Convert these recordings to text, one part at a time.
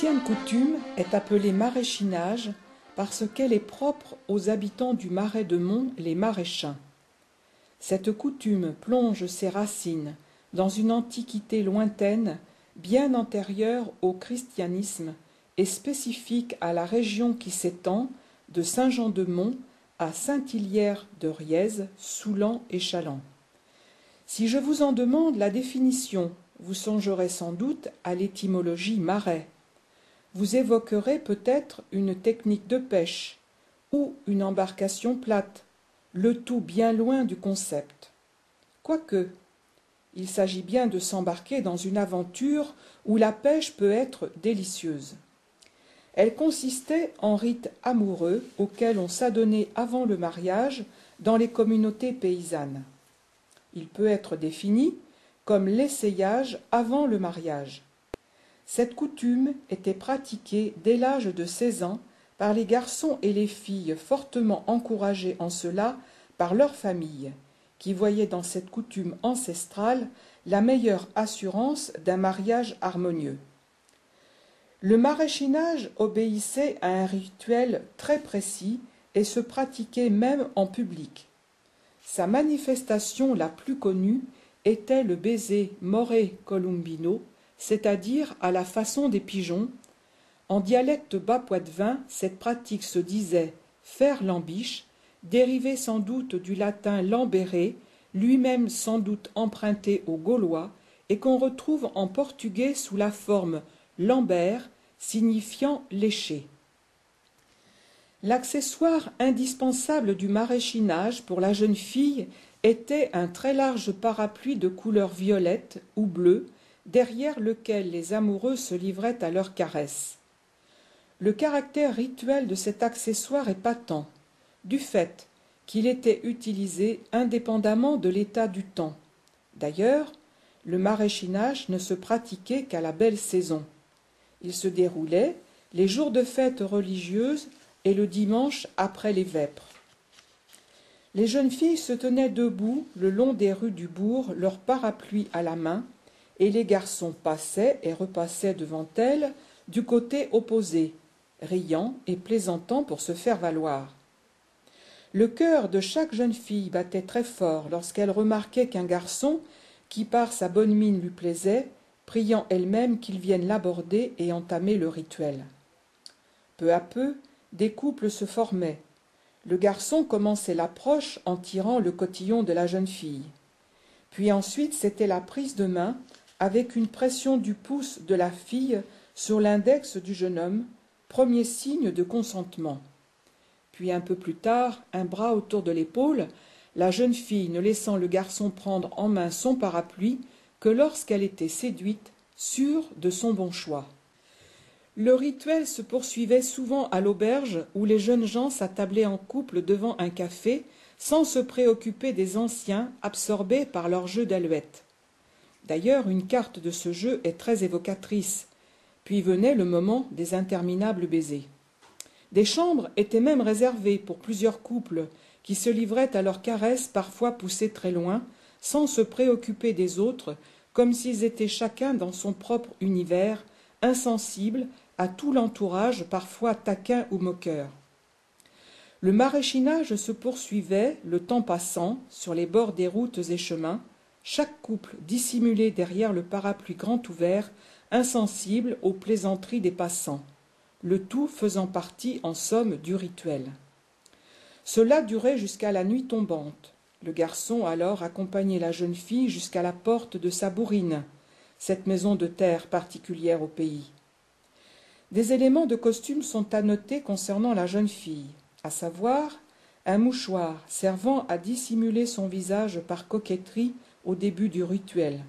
L'ancienne coutume est appelée maraîchinage parce qu'elle est propre aux habitants du Marais de Mont, les Maraîchins. Cette coutume plonge ses racines dans une antiquité lointaine, bien antérieure au christianisme et spécifique à la région qui s'étend de Saint-Jean-de-Mont à Saint-Hilaire-de-Riez, Soulan et Challans. Si je vous en demande la définition, vous songerez sans doute à l'étymologie marais. Vous évoquerez peut-être une technique de pêche ou une embarcation plate, le tout bien loin du concept. Quoique, il s'agit bien de s'embarquer dans une aventure où la pêche peut être délicieuse. Elle consistait en rites amoureux auxquels on s'adonnait avant le mariage dans les communautés paysannes. Il peut être défini comme l'essayage avant le mariage. Cette coutume était pratiquée dès l'âge de 16 ans par les garçons et les filles fortement encouragés en cela par leur famille, qui voyaient dans cette coutume ancestrale la meilleure assurance d'un mariage harmonieux. Le maraîchinage obéissait à un rituel très précis et se pratiquait même en public. Sa manifestation la plus connue était le baiser more columbino, c'est-à-dire à la façon des pigeons. En dialecte bas-poitevin, cette pratique se disait « faire lambiche », dérivé sans doute du latin lambere, lui-même sans doute emprunté au gaulois, et qu'on retrouve en portugais sous la forme lambert, signifiant lécher. L'accessoire indispensable du maraîchinage pour la jeune fille était un très large parapluie de couleur violette ou bleue, derrière lequel les amoureux se livraient à leurs caresses. Le caractère rituel de cet accessoire est patent, du fait qu'il était utilisé indépendamment de l'état du temps. D'ailleurs, le maraîchinage ne se pratiquait qu'à la belle saison. Il se déroulait les jours de fêtes religieuses et le dimanche après les vêpres. Les jeunes filles se tenaient debout le long des rues du bourg, leur parapluie à la main, et les garçons passaient et repassaient devant elles du côté opposé, riant et plaisantant pour se faire valoir. Le cœur de chaque jeune fille battait très fort lorsqu'elle remarquait qu'un garçon, qui par sa bonne mine lui plaisait, priant elle-même qu'il vienne l'aborder et entamer le rituel. Peu à peu, des couples se formaient. Le garçon commençait l'approche en tirant le cotillon de la jeune fille. Puis ensuite, c'était la prise de main, avec une pression du pouce de la fille sur l'index du jeune homme, premier signe de consentement. Puis un peu plus tard, un bras autour de l'épaule, la jeune fille ne laissant le garçon prendre en main son parapluie que lorsqu'elle était séduite, sûre de son bon choix. Le rituel se poursuivait souvent à l'auberge où les jeunes gens s'attablaient en couple devant un café sans se préoccuper des anciens absorbés par leur jeu d'alouette. D'ailleurs, une carte de ce jeu est très évocatrice. Puis venait le moment des interminables baisers. Des chambres étaient même réservées pour plusieurs couples qui se livraient à leurs caresses parfois poussées très loin, sans se préoccuper des autres, comme s'ils étaient chacun dans son propre univers, insensibles à tout l'entourage, parfois taquin ou moqueur. Le maraîchinage se poursuivait, le temps passant, sur les bords des routes et chemins, chaque couple dissimulé derrière le parapluie grand ouvert, insensible aux plaisanteries des passants, le tout faisant partie, en somme, du rituel. Cela durait jusqu'à la nuit tombante. Le garçon alors accompagnait la jeune fille jusqu'à la porte de sa bourrine, cette maison de terre particulière au pays. Des éléments de costume sont à noter concernant la jeune fille, à savoir un mouchoir servant à dissimuler son visage par coquetterie au début du rituel,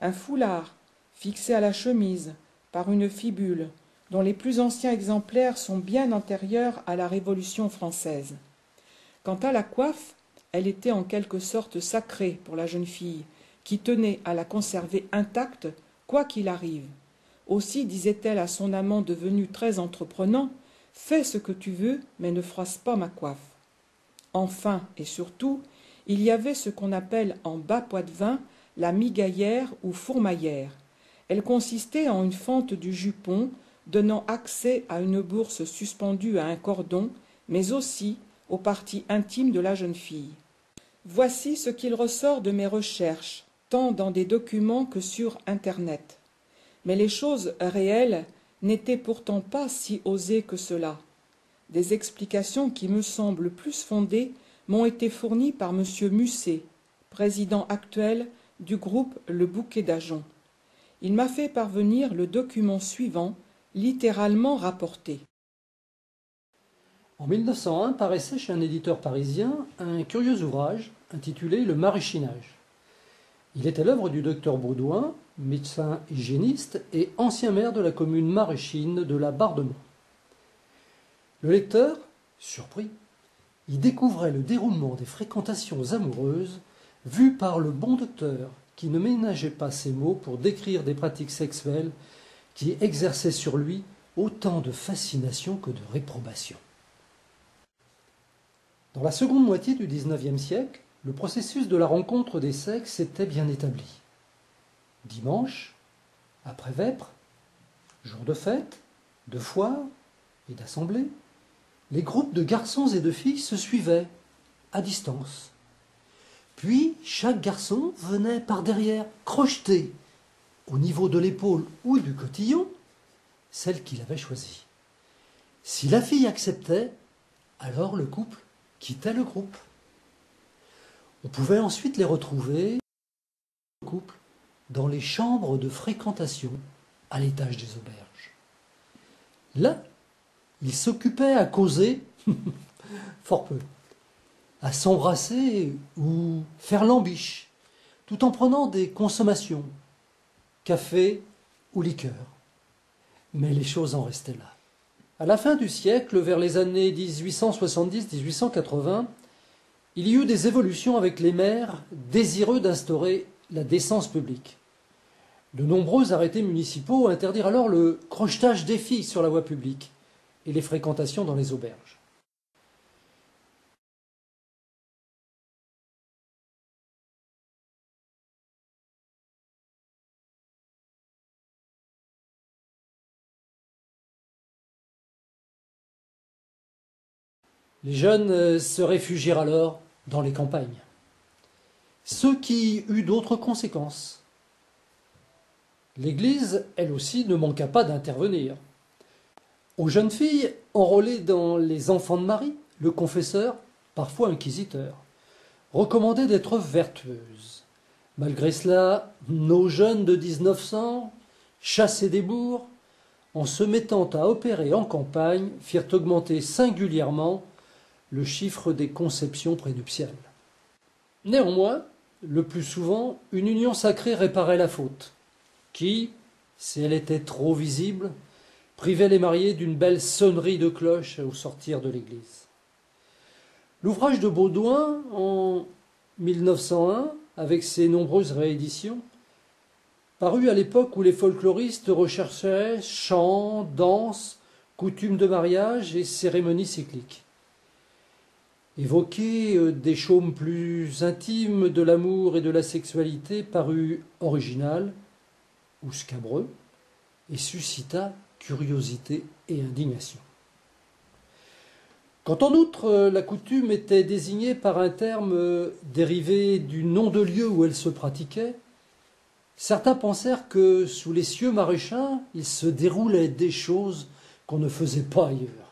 un foulard fixé à la chemise par une fibule dont les plus anciens exemplaires sont bien antérieurs à la Révolution française. Quant à la coiffe, elle était en quelque sorte sacrée pour la jeune fille, qui tenait à la conserver intacte quoi qu'il arrive. Aussi disait-elle à son amant devenu très entreprenant, « Fais ce que tu veux, mais ne froisse pas ma coiffe. » Enfin et surtout, il y avait ce qu'on appelle en bas poitevin la migaillère ou fourmaillère. Elle consistait en une fente du jupon donnant accès à une bourse suspendue à un cordon, mais aussi aux parties intimes de la jeune fille. Voici ce qu'il ressort de mes recherches, tant dans des documents que sur Internet. Mais les choses réelles n'étaient pourtant pas si osées que cela. Des explications qui me semblent plus fondées m'ont été fournies par M. Musset, président actuel du groupe Le Bouquet d'Ajon. Il m'a fait parvenir le document suivant, littéralement rapporté. En 1901 paraissait chez un éditeur parisien un curieux ouvrage intitulé Le maraîchinage. Il était l'œuvre du docteur Baudouin, médecin hygiéniste et ancien maire de la commune maraîchine de la Barre-de-Monts. Le lecteur, surpris, y découvrait le déroulement des fréquentations amoureuses vues par le bon docteur qui ne ménageait pas ses mots pour décrire des pratiques sexuelles qui exerçaient sur lui autant de fascination que de réprobation. Dans la seconde moitié du XIXe siècle, le processus de la rencontre des sexes était bien établi. Dimanche, après vêpres, jour de fête, de foire et d'assemblée, les groupes de garçons et de filles se suivaient, à distance. Puis, chaque garçon venait par derrière crocheter, au niveau de l'épaule ou du cotillon, celle qu'il avait choisie. Si la fille acceptait, alors le couple quittait le groupe. On pouvait ensuite les retrouver, le couple, dans les chambres de fréquentation à l'étage des auberges. Là, ils s'occupaient à causer, fort peu, à s'embrasser ou faire lambiche, tout en prenant des consommations, café ou liqueur. Mais les choses en restaient là. À la fin du siècle, vers les années 1870-1880, il y eut des évolutions avec les maires désireux d'instaurer la décence publique. De nombreux arrêtés municipaux interdirent alors le crochetage des filles sur la voie publique et les fréquentations dans les auberges. Les jeunes se réfugièrent alors dans les campagnes. Ce qui eut d'autres conséquences. L'Église, elle aussi, ne manqua pas d'intervenir. Aux jeunes filles enrôlées dans les enfants de Marie, le confesseur, parfois inquisiteur, recommandait d'être vertueuses. Malgré cela, nos jeunes de 1900, chassés des bourgs, en se mettant à opérer en campagne, firent augmenter singulièrement le chiffre des conceptions prénuptiales. Néanmoins, le plus souvent, une union sacrée réparait la faute, qui, si elle était trop visible, privait les mariés d'une belle sonnerie de cloche au sortir de l'église. L'ouvrage de Baudouin, en 1901, avec ses nombreuses rééditions, parut à l'époque où les folkloristes recherchaient chants, danses, coutumes de mariage et cérémonies cycliques. Évoquer des chaumes plus intimes de l'amour et de la sexualité parut original ou scabreux et suscita curiosité et indignation. Quand en outre la coutume était désignée par un terme dérivé du nom de lieu où elle se pratiquait, certains pensèrent que sous les cieux maréchins il se déroulait des choses qu'on ne faisait pas ailleurs.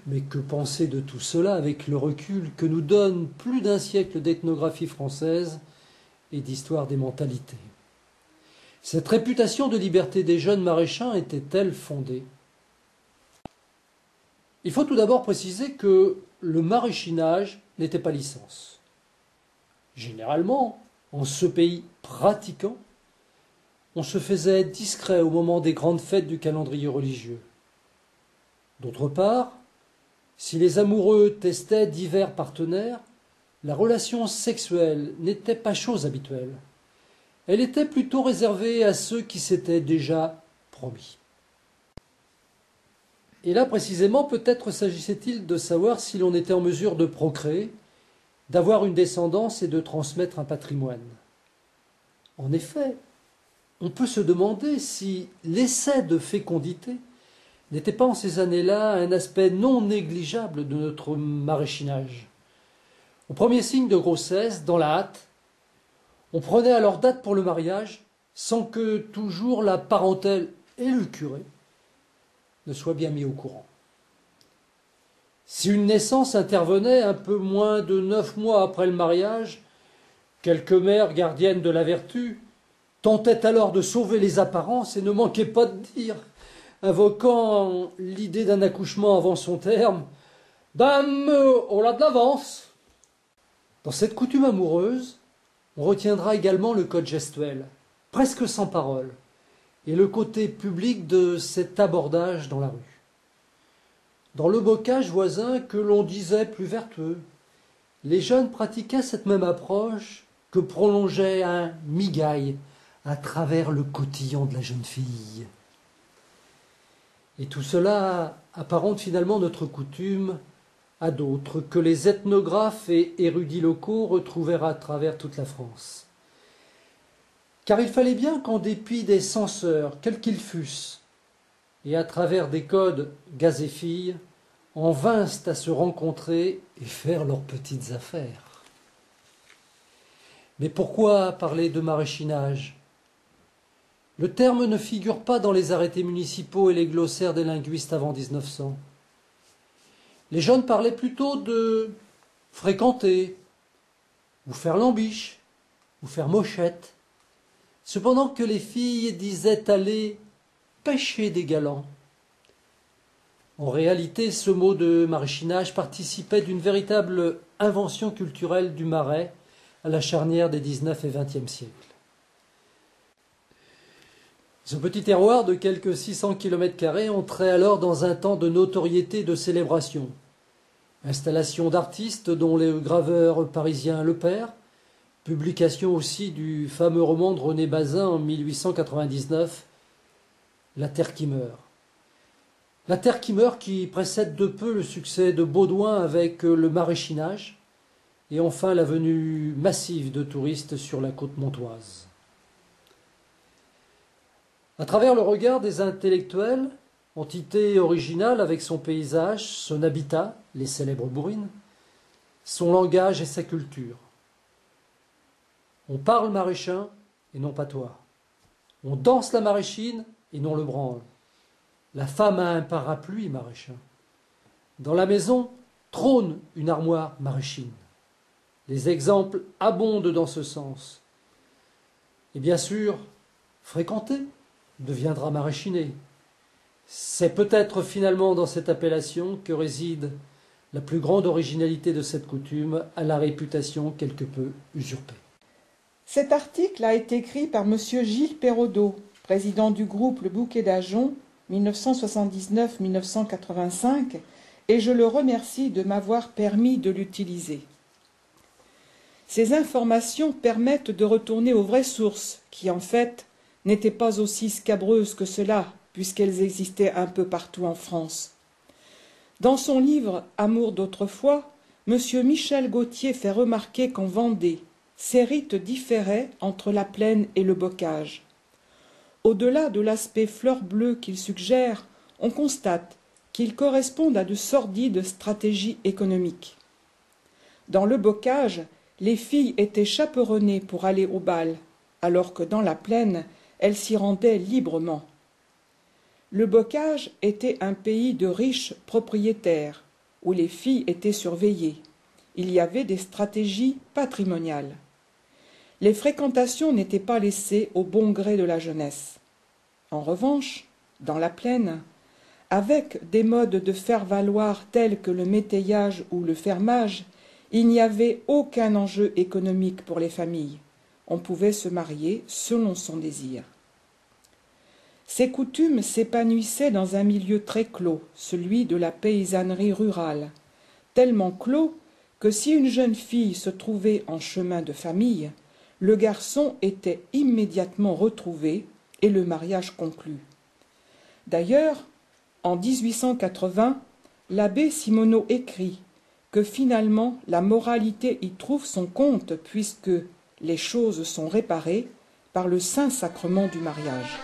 Mais que penser de tout cela avec le recul que nous donne plus d'un siècle d'ethnographie française et d'histoire des mentalités? Cette réputation de liberté des jeunes maréchins était-elle fondée? Il faut tout d'abord préciser que le maraîchinage n'était pas licence. Généralement, en ce pays pratiquant, on se faisait discret au moment des grandes fêtes du calendrier religieux. D'autre part, si les amoureux testaient divers partenaires, la relation sexuelle n'était pas chose habituelle. Elle était plutôt réservée à ceux qui s'étaient déjà promis. Et là, précisément, peut-être s'agissait-il de savoir si l'on était en mesure de procréer, d'avoir une descendance et de transmettre un patrimoine. En effet, on peut se demander si l'essai de fécondité n'était pas en ces années-là un aspect non négligeable de notre maraîchinage. Au premier signe de grossesse, dans la hâte, on prenait alors date pour le mariage sans que toujours la parentèle et le curé ne soient bien mis au courant. Si une naissance intervenait un peu moins de 9 mois après le mariage, quelques mères gardiennes de la vertu tentaient alors de sauver les apparences et ne manquaient pas de dire, invoquant l'idée d'un accouchement avant son terme, « Dame, on l'a de l'avance !» Dans cette coutume amoureuse, on retiendra également le code gestuel, presque sans parole, et le côté public de cet abordage dans la rue. Dans le bocage voisin que l'on disait plus vertueux, les jeunes pratiquaient cette même approche que prolongeait un migaille à travers le cotillon de la jeune fille. Et tout cela apparente finalement notre coutume à d'autres que les ethnographes et érudits locaux retrouvèrent à travers toute la France. Car il fallait bien qu'en dépit des censeurs, quels qu'ils fussent, et à travers des codes gaz et filles, en vinssent à se rencontrer et faire leurs petites affaires. Mais pourquoi parler de maraîchinage ? Le terme ne figure pas dans les arrêtés municipaux et les glossaires des linguistes avant 1900. Les jeunes parlaient plutôt de fréquenter, ou faire lambiche, ou faire mochette, cependant que les filles disaient aller pêcher des galants. En réalité, ce mot de maraîchinage participait d'une véritable invention culturelle du Marais à la charnière des 19 et 20e siècles. Ce petit terroir de quelques 600 km² entrait alors dans un temps de notoriété et de célébration. Installation d'artistes dont les graveurs parisiens Le Père, publication aussi du fameux roman de René Bazin en 1899, La Terre qui meurt. La Terre qui meurt qui précède de peu le succès de Baudouin avec le maraîchinage et enfin la venue massive de touristes sur la côte montoise. À travers le regard des intellectuels, entité originale avec son paysage, son habitat, les célèbres bourrines, son langage et sa culture. On parle maraîchin et non patois. On danse la maraîchine et non le branle. La femme a un parapluie maraîchin. Dans la maison trône une armoire maraîchine. Les exemples abondent dans ce sens. Et bien sûr, fréquenter deviendra maraîchiner. C'est peut-être finalement dans cette appellation que réside la plus grande originalité de cette coutume, à la réputation quelque peu usurpée. Cet article a été écrit par M. Gilles Perraudot, président du groupe Le Bouquet d'Ajon, 1979-1985, et je le remercie de m'avoir permis de l'utiliser. Ces informations permettent de retourner aux vraies sources, qui en fait n'étaient pas aussi scabreuses que cela, puisqu'elles existaient un peu partout en France. Dans son livre « Amour d'autrefois », M. Michel Gauthier fait remarquer qu'en Vendée, ces rites différaient entre la plaine et le bocage. Au-delà de l'aspect fleur bleue qu'il suggère, on constate qu'ils correspondent à de sordides stratégies économiques. Dans le bocage, les filles étaient chaperonnées pour aller au bal, alors que dans la plaine, elles s'y rendaient librement. Le bocage était un pays de riches propriétaires, où les filles étaient surveillées. Il y avait des stratégies patrimoniales. Les fréquentations n'étaient pas laissées au bon gré de la jeunesse. En revanche, dans la plaine, avec des modes de faire-valoir tels que le métayage ou le fermage, il n'y avait aucun enjeu économique pour les familles. On pouvait se marier selon son désir. Ces coutumes s'épanouissaient dans un milieu très clos, celui de la paysannerie rurale, tellement clos que si une jeune fille se trouvait en chemin de famille, le garçon était immédiatement retrouvé et le mariage conclu. D'ailleurs, en 1880, l'abbé Simoneau écrit que finalement la moralité y trouve son compte puisque les choses sont réparées par le saint sacrement du mariage.